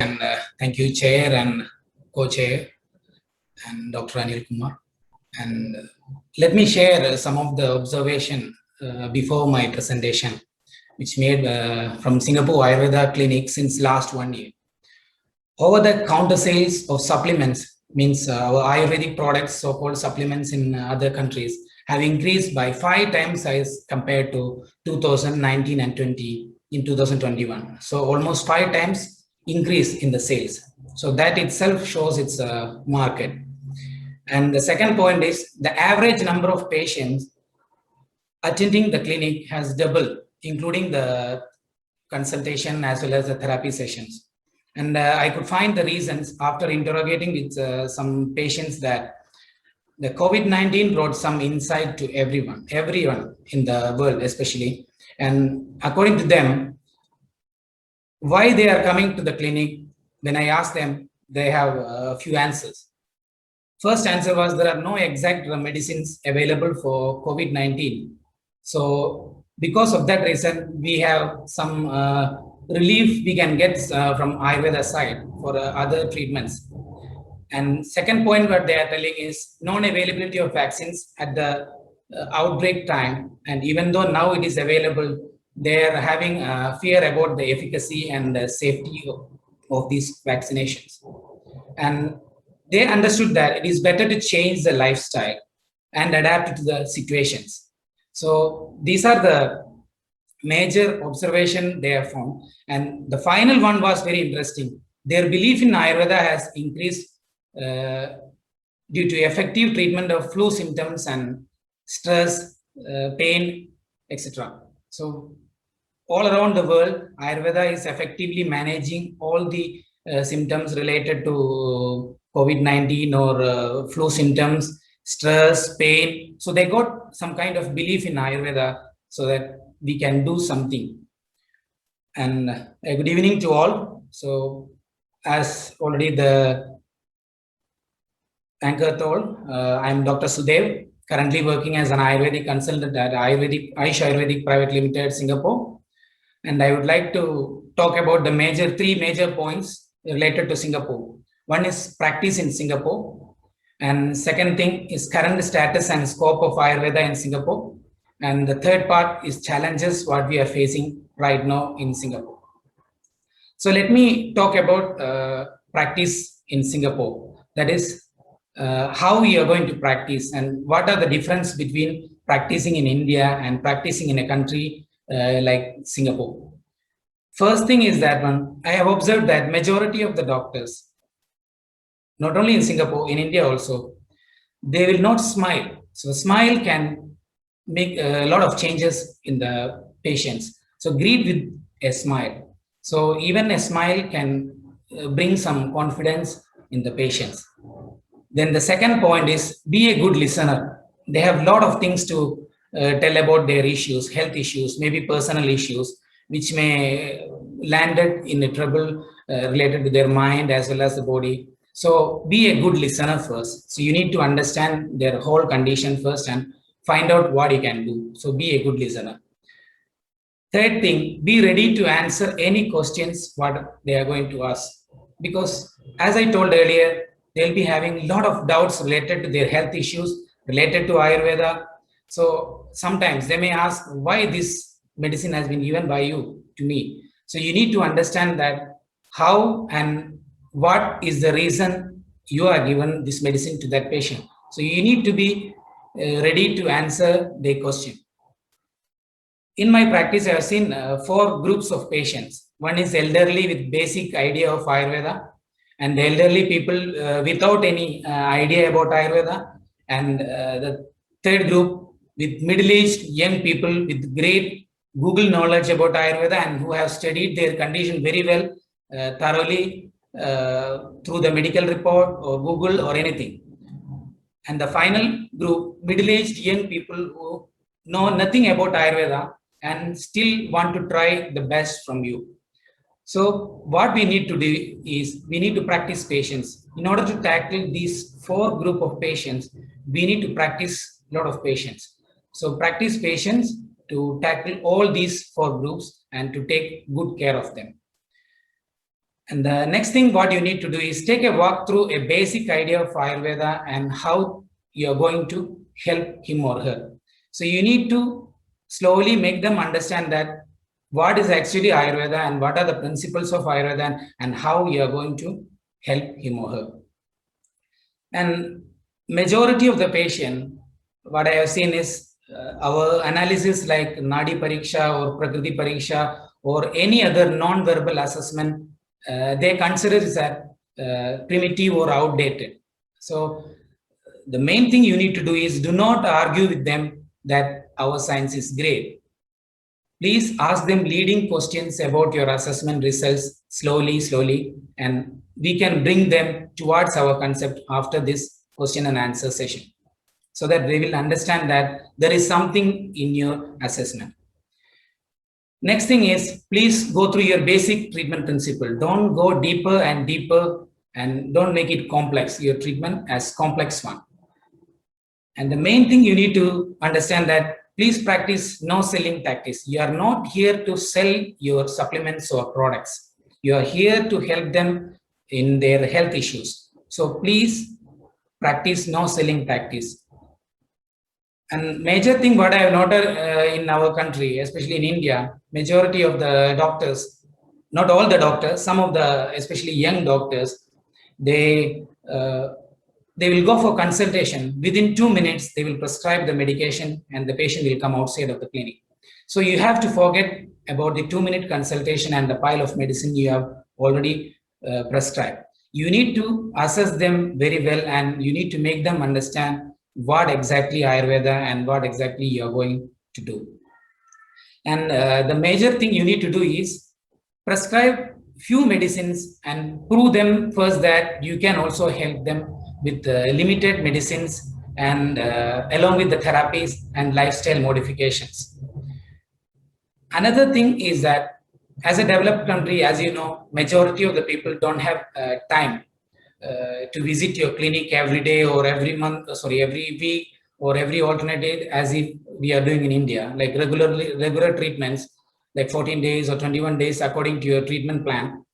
And thank you, Chair and Co-Chair and Dr. Anil Kumar. And let me share some of the observation before my presentation, which made from Singapore Ayurveda Clinic since last 1 year. Over-the-counter sales of supplements, means our Ayurvedic products, so-called supplements in other countries, have increased by 5 times as compared to 2019 and 20 in 2021. So almost 5 times increase in the sales. So that itself shows its market. And the second point is the average number of patients attending the clinic has doubled, including the consultation as well as the therapy sessions. And I could find the reasons after interrogating with some patients that the COVID-19 brought some insight to everyone in the world, especially. And according to them, why they are coming to the clinic, when I asked them, they have a few answers. First answer was there are no exact medicines available for COVID-19. So because of that reason, we have some relief we can get from Ayurveda side for other treatments. And second point what they are telling is non-availability of vaccines at the outbreak time. And even though now it is available, they are having fear about the efficacy and the safety of these vaccinations. And they understood that it is better to change the lifestyle and adapt to the situations. So these are the major observation they have found. And the final one was very interesting. Their belief in Ayurveda has increased due to effective treatment of flu symptoms and stress, pain, etc. So all around the world, Ayurveda is effectively managing all the symptoms related to COVID-19 or flu symptoms, stress, pain. So they got some kind of belief in Ayurveda so that we can do something. And good evening to all. So as already the anchor told, I'm Dr. Sudev, currently working as an Ayurvedic consultant at Ayush Ayurvedic Private Limited, Singapore. And I would like to talk about the three major points related to Singapore. One is practice in Singapore. And second thing is current status and scope of Ayurveda in Singapore. And the third part is challenges what we are facing right now in Singapore. So let me talk about practice in Singapore. That is how we are going to practice and what are the difference between practicing in India and practicing in a country like Singapore. First thing is that I have observed that majority of the doctors, not only in Singapore, in India also, they will not smile. So smile can make a lot of changes in the patients. So greet with a smile. So even a smile can bring some confidence in the patients. Then the second point is be a good listener. They have a lot of things to tell about their issues, health issues, maybe personal issues, which may landed in a trouble related to their mind as well as the body. So be a good listener first. So you need to understand their whole condition first and find out what you can do. So be a good listener. Third thing, be ready to answer any questions what they are going to ask. Because as I told earlier, they'll be having a lot of doubts related to their health issues, related to Ayurveda. So sometimes they may ask why this medicine has been given by you to me. So you need to understand that how and what is the reason you are given this medicine to that patient. So you need to be ready to answer their question. In my practice, I have seen 4 groups of patients. One is elderly with basic idea of Ayurveda, and the elderly people without any idea about Ayurveda, and the third group with middle-aged young people with great Google knowledge about Ayurveda and who have studied their condition very well, thoroughly through the medical report or Google or anything. And the final group, middle-aged young people who know nothing about Ayurveda and still want to try the best from you. So what we need to do is we need to practice patience. In order to tackle these 4 group of patients, we need to practice a lot of patience. So practice patience to tackle all these 4 groups and to take good care of them. And the next thing what you need to do is take a walk through a basic idea of Ayurveda and how you're going to help him or her. So you need to slowly make them understand that what is actually Ayurveda and what are the principles of Ayurveda and how you are going to help him or her. And majority of the patient, what I have seen is our analysis like Nadi Pariksha or Prakriti Pariksha or any other non-verbal assessment, they consider it as primitive or outdated. So the main thing you need to do is do not argue with them that our science is great. Please ask them leading questions about your assessment results slowly, and we can bring them towards our concept after this question and answer session, so that they will understand that there is something in your assessment. Next thing is, please go through your basic treatment principle. Don't go deeper and deeper, and don't make it complex, your treatment as complex one. And the main thing you need to understand that please practice no selling tactics. You are not here to sell your supplements or products. You are here to help them in their health issues. So please practice no selling tactics. And major thing what I have noted in our country, especially in India, majority of the doctors, not all the doctors, some of the, especially young doctors, they will go for consultation. Within 2 minutes, they will prescribe the medication and the patient will come outside of the clinic. So you have to forget about the 2-minute consultation and the pile of medicine you have already prescribed. You need to assess them very well, and you need to make them understand what exactly Ayurveda and what exactly you are going to do. And the major thing you need to do is prescribe few medicines and prove them first that you can also help them with limited medicines and along with the therapies and lifestyle modifications. Another thing is that as a developed country, as you know, majority of the people don't have time to visit your clinic every day or every week or every alternate day, as if we are doing in India, like regular treatments, like 14 days or 21 days according to your treatment plan.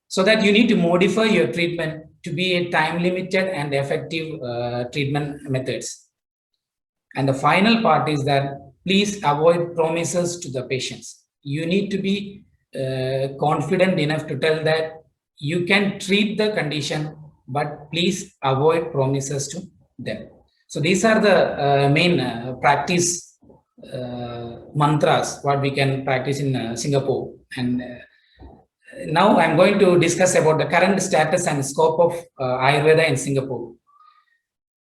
So that you need to modify your treatment to be a time limited and effective treatment methods. And the final part is that please avoid promises to the patients. You need to be confident enough to tell that you can treat the condition, but please avoid promises to them. So these are the main practice mantras what we can practice in Singapore. And now I'm going to discuss about the current status and scope of Ayurveda in Singapore.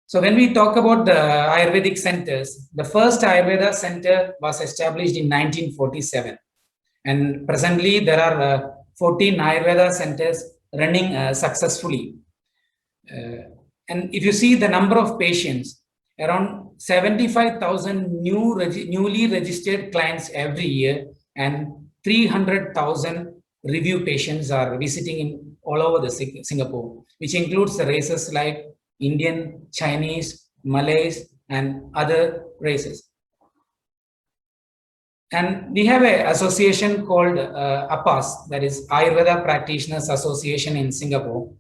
So when we talk about the Ayurvedic centers, the first Ayurveda center was established in 1947. And presently there are 14 Ayurveda centers running successfully. And if you see the number of patients, around 75,000 newly registered clients every year, and 300,000 review patients are visiting in all over the Singapore, which includes the races like Indian, Chinese, Malays, and other races. And we have an association called APAS, that is Ayurveda Practitioners Association in Singapore,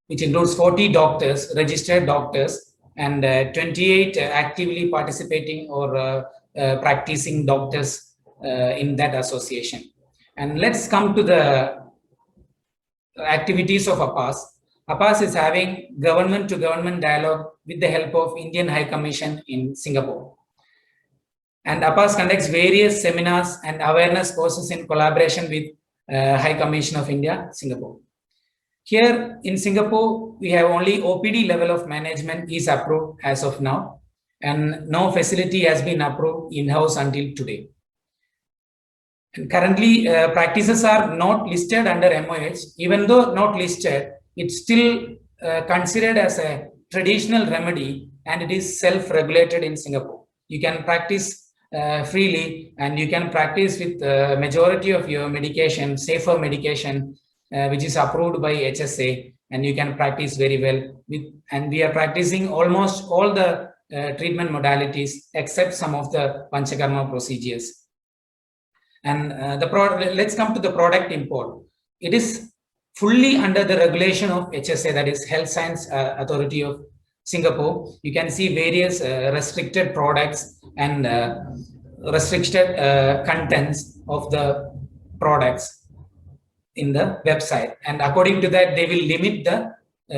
which includes 40 doctors, registered doctors, and 28 actively participating or practicing doctors in that association. And let's come to the activities of APAS. APAS is having government-to-government dialogue with the help of Indian High Commission in Singapore. And APAS conducts various seminars and awareness courses in collaboration with High Commission of India, Singapore. Here in Singapore, we have only OPD level of management is approved as of now, and no facility has been approved in-house until today. And currently, practices are not listed under MOH. Even though not listed, it's still considered as a traditional remedy, and it is self-regulated in Singapore. You can practice freely, and you can practice with majority of your medication, safer medication, which is approved by HSA, and you can practice very well. And we are practicing almost all the treatment modalities except some of the Panchakarma procedures. And let's come to the product import. It is fully under the regulation of HSA, that is Health Science Authority of Singapore. You can see various restricted products and restricted contents of the products in the website. And according to that, they will limit the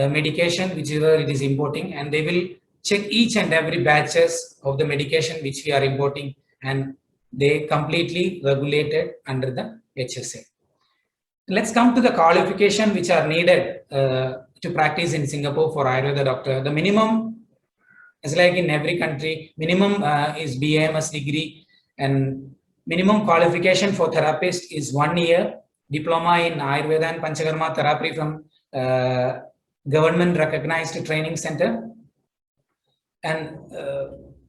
medication whichever it is importing, and they will check each and every batches of the medication which we are importing, and they completely regulated under the HSA. Let's come to the qualification which are needed to practice in Singapore for Ayurveda doctor. The minimum is like in every country, minimum is BAMS degree, and minimum qualification for therapist is 1 year diploma in Ayurveda and Panchakarma therapy from government recognized training center. And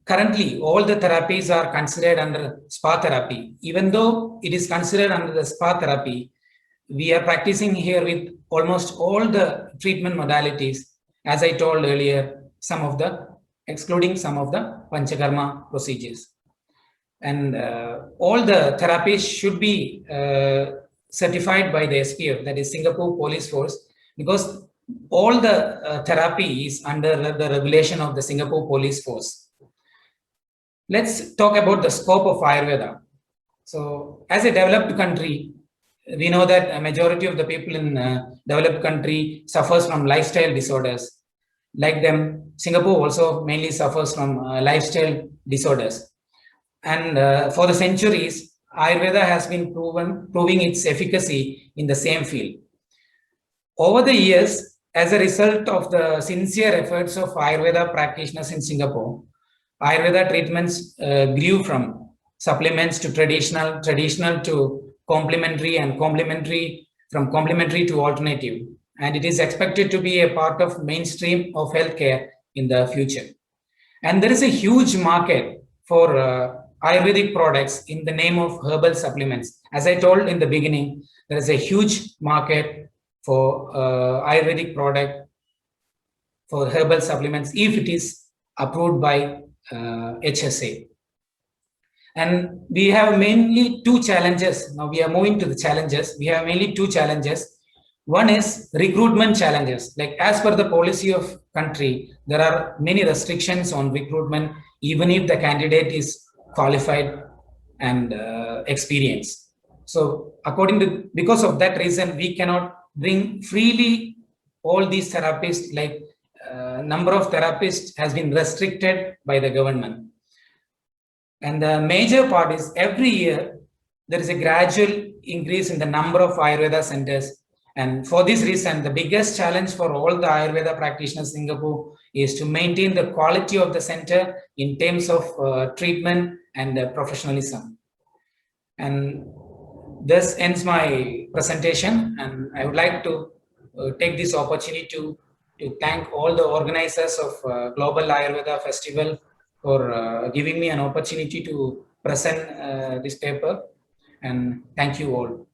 currently, all the therapies are considered under spa therapy. Even though it is considered under the spa therapy, we are practicing here with almost all the treatment modalities, as I told earlier, excluding some of the Panchakarma procedures. And all the therapies should be certified by the SPF, that is Singapore Police Force, because all the therapy is under the regulation of the Singapore Police Force. Let's talk about the scope of Ayurveda. So as a developed country, we know that a majority of the people in developed country suffers from lifestyle disorders. Like them, Singapore also mainly suffers from lifestyle disorders. And for the centuries, Ayurveda has been proving its efficacy in the same field. Over the years, as a result of the sincere efforts of Ayurveda practitioners in Singapore, Ayurveda treatments grew from supplements to traditional to complementary, and from complementary to alternative. And it is expected to be a part of mainstream of healthcare in the future. And there is a huge market for Ayurvedic products in the name of herbal supplements. As I told in the beginning, there is a huge market for Ayurvedic product for herbal supplements if it is approved by HSA. And we have mainly two challenges. Now we are moving to the challenges. We have mainly two challenges. One is recruitment challenges. Like as per the policy of country, there are many restrictions on recruitment, even if the candidate is qualified and experienced. So because of that reason, we cannot bring freely all these therapists, like number of therapists has been restricted by the government. And the major part is every year, there is a gradual increase in the number of Ayurveda centers. And for this reason, the biggest challenge for all the Ayurveda practitioners in Singapore is to maintain the quality of the center in terms of treatment and professionalism. And this ends my presentation. And I would like to take this opportunity to thank all the organizers of Global Ayurveda Festival for giving me an opportunity to present this paper. And thank you all.